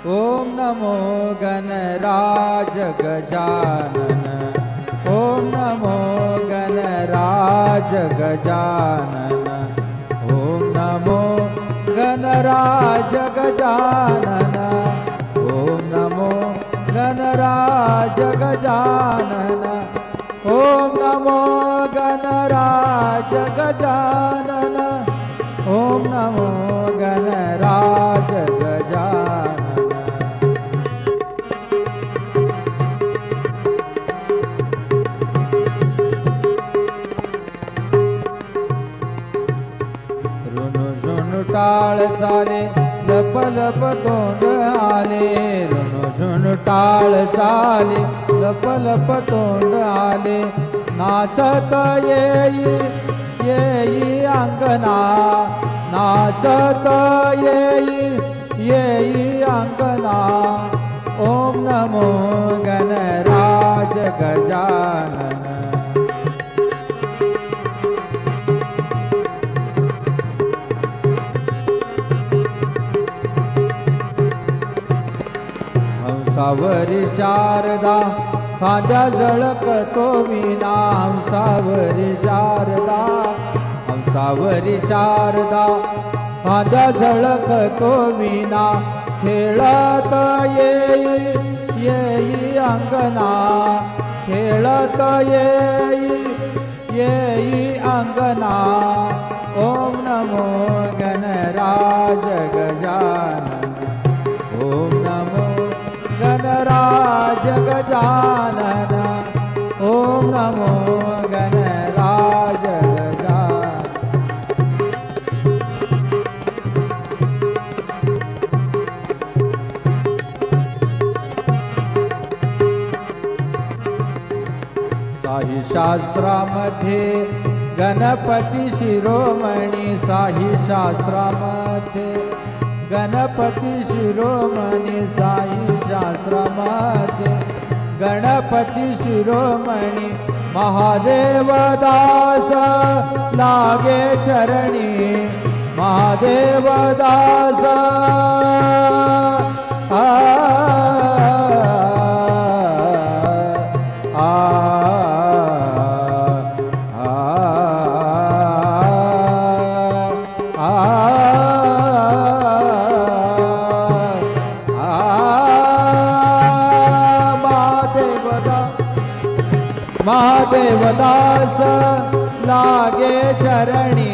ओम नमो गणराज गजानन, ओम नमो गणराज गजानन, ओम नमो गणराज गजानन, ओम नमो गणराज गजानन, ओम नमो गणराज गजानन, ओम नमो गणराज गजानन। टाळ चाले लप लप तोंड आले, ऋणझुण टाळ चाले लप लप तोंड आले, नाचत येई येई अंगना, नाचत येई येई अंगना, ओम नमो गणराज गजानन। हंसावरी शारदा खांद्या झळकतो वीणा, हंसावरी शारदा, हंसावरी शारदा खांद्या झळकतो वीणा, खेळत येई येई अंगना, खेळत येई येई अंगना, ओम नमो गणराज गजानन, ओम नमो गणराज गजानन, ओम नमो गणराज गजानन। साही शास्त्रामध्ये गणपती शिरोमणी, साही शास्त्रामध्ये गणपती शिरोमणी, साई शास्त्रामध्ये गणपती शिरोमणी, महादेव दास लागे चरणी, महादेव दास महादेव दास लागे चरणी,